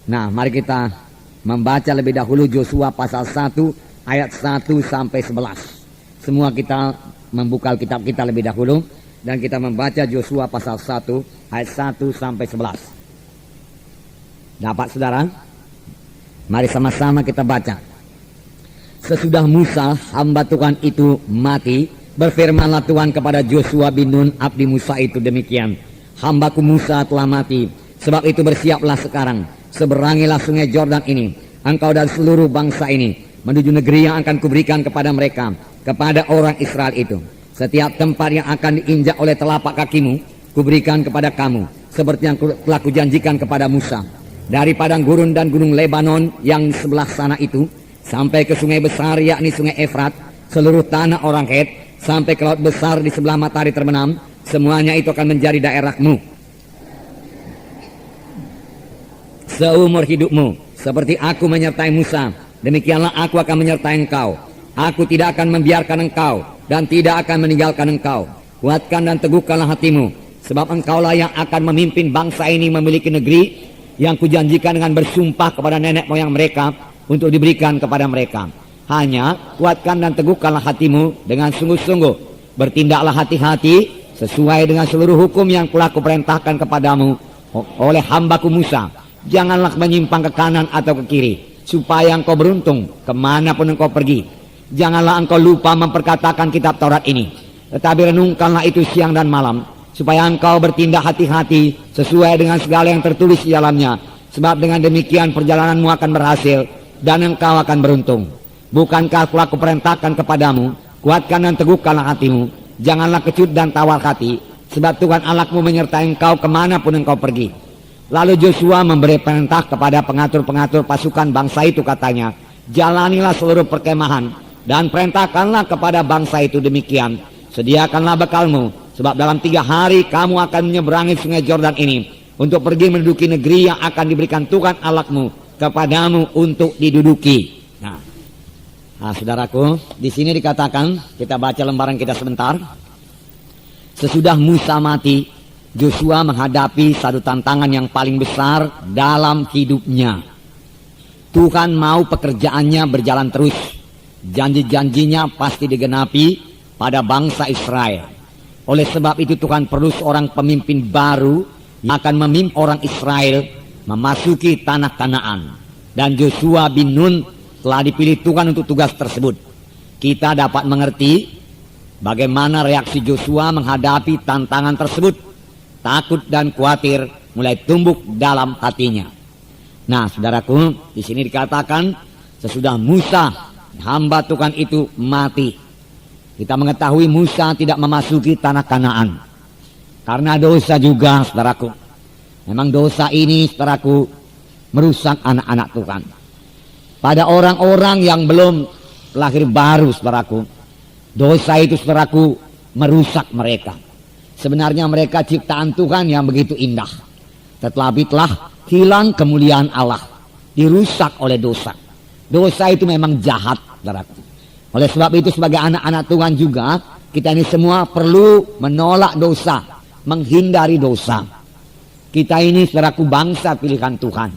Nah, mari kita membaca lebih dahulu Yosua pasal 1 ayat 1 sampai 11. Semua kita membuka kitab kita lebih dahulu dan kita membaca Yosua pasal 1 ayat 1 sampai 11. Dapat saudara? Mari sama-sama kita baca. Sesudah Musa hamba Tuhan itu mati, berfirmanlah Tuhan kepada Yosua bin Nun abdi Musa itu demikian. Hambaku Musa telah mati, sebab itu bersiaplah sekarang, seberangilah sungai Yordan ini, engkau dan seluruh bangsa ini, menuju negeri yang akan kuberikan kepada mereka, kepada orang Israel itu. Setiap tempat yang akan diinjak oleh telapak kakimu, kuberikan kepada kamu, seperti yang telah kujanjikan kepada Musa. Dari padang gurun dan gunung Lebanon yang sebelah sana itu, sampai ke sungai besar yakni sungai Efrat, seluruh tanah orang Het, sampai ke laut besar di sebelah matahari terbenam, semuanya itu akan menjadi daerahmu seumur hidupmu. Seperti aku menyertai Musa, demikianlah aku akan menyertai engkau. Aku tidak akan membiarkan engkau dan tidak akan meninggalkan engkau. Kuatkan dan teguhkanlah hatimu, sebab engkaulah yang akan memimpin bangsa ini memiliki negeri yang kujanjikan dengan bersumpah kepada nenek moyang mereka untuk diberikan kepada mereka. Hanya kuatkan dan teguhkanlah hatimu dengan sungguh-sungguh. Bertindaklah hati-hati sesuai dengan seluruh hukum yang telah kuperintahkan kepadamu oleh hambaku Musa. Janganlah menyimpang ke kanan atau ke kiri, supaya engkau beruntung kemanapun engkau pergi. Janganlah engkau lupa memperkatakan kitab Taurat ini, tetapi renungkanlah itu siang dan malam, supaya engkau bertindak hati-hati sesuai dengan segala yang tertulis di dalamnya. Sebab dengan demikian perjalananmu akan berhasil dan engkau akan beruntung. Bukankah telah kuperintahkan kepadamu, kuatkan dan teguhkanlah hatimu, janganlah kecut dan tawar hati, sebab Tuhan Allahmu menyertai engkau kemanapun engkau pergi. Lalu Yosua memberi perintah kepada pengatur-pengatur pasukan bangsa itu, katanya, jalanilah seluruh perkemahan dan perintahkanlah kepada bangsa itu demikian, sediakanlah bekalmu, sebab dalam 3 hari kamu akan menyeberangi sungai Yordan ini untuk pergi menduduki negeri yang akan diberikan Tuhan Allahmu kepadamu untuk diduduki. Nah, saudaraku, di sini dikatakan, kita baca lembaran kita sebentar. Sesudah Musa mati, Yosua menghadapi satu tantangan yang paling besar dalam hidupnya. Tuhan mau pekerjaannya berjalan terus. Janji-janjinya pasti digenapi pada bangsa Israel. Oleh sebab itu Tuhan perlu seorang pemimpin baru yang akan memimpin orang Israel memasuki tanah Kanaan. Dan Yosua bin Nun telah dipilih Tuhan untuk tugas tersebut. Kita dapat mengerti bagaimana reaksi Yosua menghadapi tantangan tersebut. Takut dan khawatir mulai tumbuh dalam hatinya. Nah, saudaraku, di sini dikatakan sesudah Musa, hamba Tuhan itu mati. Kita mengetahui Musa tidak memasuki tanah Kanaan karena dosa juga, saudaraku. Memang dosa ini, saudaraku, merusak anak-anak Tuhan. Pada orang-orang yang belum lahir baru, saudaraku, dosa itu, saudaraku, merusak mereka. Sebenarnya mereka ciptaan Tuhan yang begitu indah, tetapi telah hilang kemuliaan Allah, dirusak oleh dosa. Dosa itu memang jahat, saudaraku. Oleh sebab itu sebagai anak-anak Tuhan juga, kita ini semua perlu menolak dosa, menghindari dosa. Kita ini, saudaraku, bangsa pilihan Tuhan.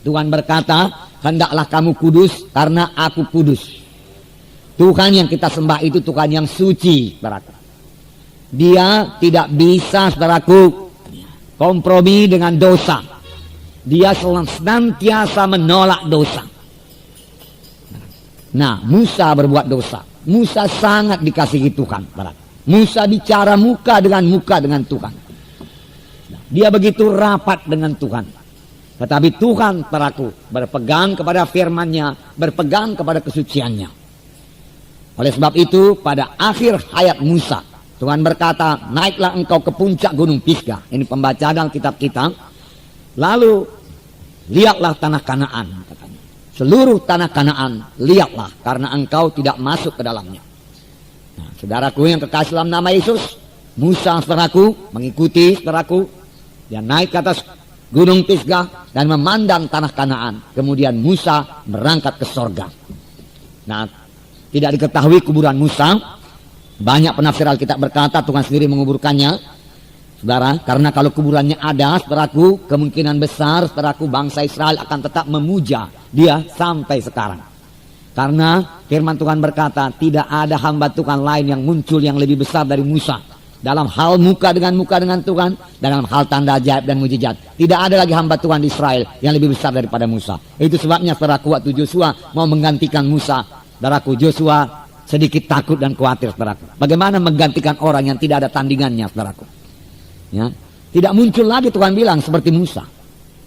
Tuhan berkata, hendaklah kamu kudus karena aku kudus. Tuhan yang kita sembah itu Tuhan yang suci, saudaraku. Dia tidak bisa, saudaraku, kompromi dengan dosa. Dia senantiasa menolak dosa. Nah, Musa berbuat dosa. Musa sangat dikasihi Tuhan, saudaraku. Musa bicara muka dengan Tuhan. Dia begitu rapat dengan Tuhan. Tetapi Tuhan, saudaraku, berpegang kepada firman-Nya, berpegang kepada kesuciannya. Oleh sebab itu, pada akhir hayat Musa, Tuhan berkata, naiklah engkau ke puncak gunung Pisgah. Ini pembacaan dalam kitab kita. Lalu lihatlah tanah Kanaan, katanya. Seluruh tanah Kanaan lihatlah, karena engkau tidak masuk ke dalamnya. Nah, saudaraku yang kekasih dalam nama Yesus, Musa, saudaraku, mengikuti, saudaraku. Dia naik ke atas gunung Pisgah dan memandang tanah Kanaan. Kemudian Musa berangkat ke sorga. Nah, tidak diketahui kuburan Musa. Banyak penafsir Alkitab berkata Tuhan sendiri menguburkannya. Saudara, karena kalau kuburannya ada, saudaraku, kemungkinan besar, saudaraku, bangsa Israel akan tetap memuja dia sampai sekarang. Karena firman Tuhan berkata, tidak ada hamba Tuhan lain yang muncul yang lebih besar dari Musa. Dalam hal muka dengan Tuhan, dalam hal tanda ajaib dan mujizat. Tidak ada lagi hamba Tuhan di Israel yang lebih besar daripada Musa. Itu sebabnya saudaraku, waktu Joshua mau menggantikan Musa, saudaraku, Joshua sedikit takut dan khawatir, saudaraku. Bagaimana menggantikan orang yang tidak ada tandingannya, saudaraku? Ya, tidak muncul lagi, Tuhan bilang, seperti Musa.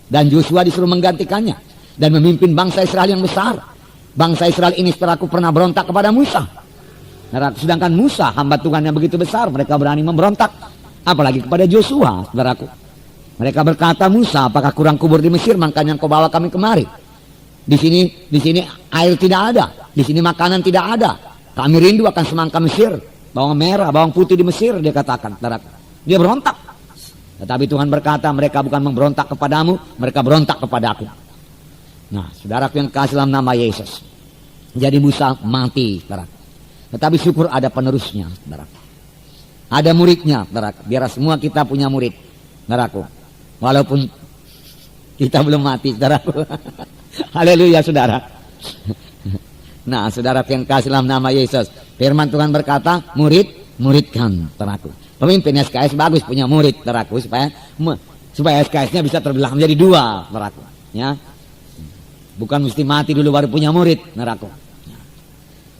Dan Joshua disuruh menggantikannya dan memimpin bangsa Israel yang besar. Bangsa Israel ini, saudaraku, pernah berontak kepada Musa. Sedangkan Musa, hamba Tuhan yang begitu besar, mereka berani memberontak. Apalagi kepada Joshua, saudaraku. Mereka berkata, Musa, apakah kurang kubur di Mesir, makanya engkau bawa kami kemari? Di sini air tidak ada, di sini makanan tidak ada. Kami rindu akan semangka Mesir, bawang merah, bawang putih di Mesir, dia katakan, saudaraku. Dia berontak. Tetapi Tuhan berkata, mereka bukan memberontak kepadamu, mereka berontak kepadaku. Nah, saudaraku yang kasih dalam nama Yesus. Jadi Musa mati, saudaraku. Tetapi syukur ada penerusnya, saudaraku. Ada muridnya, saudaraku. Biar semua kita punya murid, saudaraku. Walaupun kita belum mati, saudaraku. Haleluya, saudara. Nah, saudaraku yang kasih dalam nama Yesus. Firman Tuhan berkata, muridkan, saudaraku. Pemimpin SKS bagus punya murid, saudaraku, supaya SKS-nya bisa terbelah menjadi dua, saudaraku. Ya. Bukan mesti mati dulu baru punya murid, saudaraku.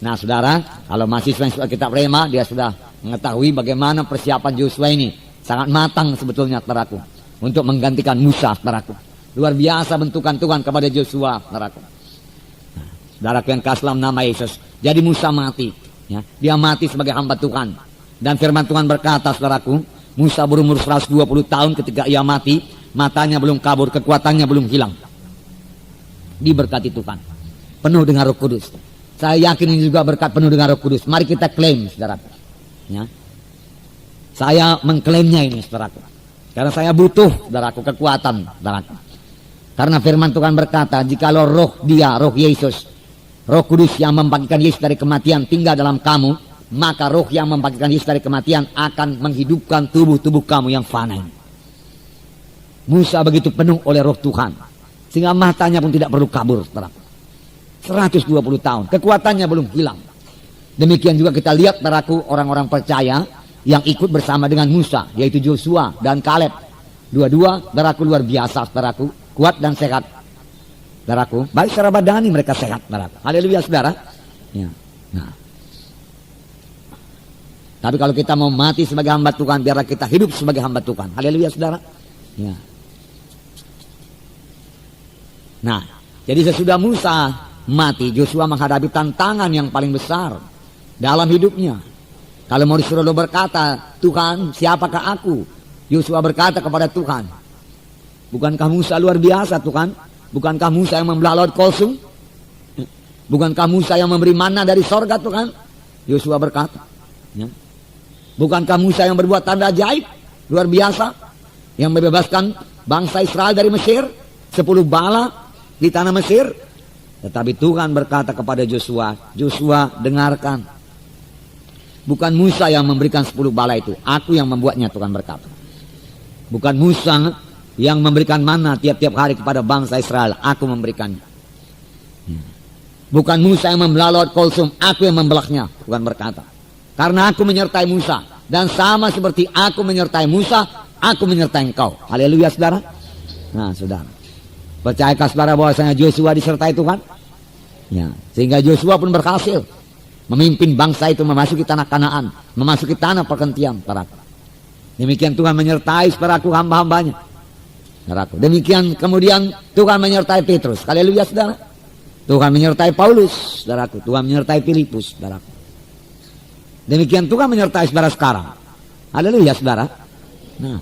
Nah, saudara, kalau mahasiswa yang sudah kitab Rema, dia sudah mengetahui bagaimana persiapan Joshua ini. Sangat matang sebetulnya, saudaraku, untuk menggantikan Musa, saudaraku. Luar biasa bentukan Tuhan kepada Joshua, saudaraku. Nah, saudaraku yang kasih dalam nama Yesus. Jadi Musa mati. Ya. Dia mati sebagai hamba Tuhan. Dan firman Tuhan berkata, saudaraku, Musa berumur 120 tahun ketika ia mati. Matanya belum kabur, kekuatannya belum hilang. Diberkati Tuhan. Penuh dengan Roh Kudus. Saya yakin ini juga berkat penuh dengan Roh Kudus. Mari kita klaim, saudaraku. Ya. Saya mengklaimnya ini, saudaraku. Karena saya butuh, saudaraku, kekuatan, saudaraku. Karena firman Tuhan berkata, jikalau roh dia, roh Yesus, Roh Kudus yang membangkitkan Yesus dari kematian tinggal dalam kamu, maka roh yang membangkitkan Yesus dari kematian akan menghidupkan tubuh-tubuh kamu yang fana ini. Musa begitu penuh oleh roh Tuhan, sehingga matanya pun tidak perlu kabur, saudaraku. 120 tahun, kekuatannya belum hilang. Demikian juga kita lihat, saudaraku, orang-orang percaya yang ikut bersama dengan Musa, yaitu Joshua dan Kaleb. Dua-dua, saudaraku, luar biasa, saudaraku, kuat dan sehat, saudaraku. Baik secara badani mereka sehat, saudaraku. Haleluya, saudara. Ya. Nah, tapi kalau kita mau mati sebagai hamba Tuhan, biarlah kita hidup sebagai hamba Tuhan. Haleluya, saudara. Ya. Nah, jadi sesudah Musa mati, Joshua menghadapi tantangan yang paling besar dalam hidupnya. Kalau mau disuruh berkata, Tuhan, siapakah aku? Joshua berkata kepada Tuhan, bukankah Musa luar biasa, Tuhan? Bukankah Musa yang membelah laut Kolsum? Bukankah Musa yang memberi mana dari sorga, Tuhan? Joshua berkata, ya. Bukankah Musa yang berbuat tanda ajaib luar biasa, yang membebaskan bangsa Israel dari Mesir, 10 bala di tanah Mesir? Tetapi Tuhan berkata kepada Joshua, Joshua, dengarkan. Bukan Musa yang memberikan 10 bala itu, aku yang membuatnya, Tuhan berkata. Bukan Musa yang memberikan mana tiap-tiap hari kepada bangsa Israel, aku memberikannya. Bukan Musa yang membelah laut Kolsum, aku yang membelahnya, Tuhan berkata. Karena aku menyertai Musa, dan sama seperti aku menyertai Musa, aku menyertai engkau. Haleluya, saudara. Nah, saudara, percayakah saudara bahwasanya Joshua disertai Tuhan? Ya, sehingga Joshua pun berhasil memimpin bangsa itu memasuki tanah Kanaan, memasuki tanah pergantian, saudaraku. Demikian Tuhan menyertai, saudaraku, hamba-hambanya, saudaraku. Demikian kemudian Tuhan menyertai Petrus. Haleluya, saudara. Tuhan menyertai Paulus, saudaraku. Tuhan menyertai Filipus, saudaraku. Demikian Tuhan menyertai saudara sekarang. Haleluya, saudara. Nah,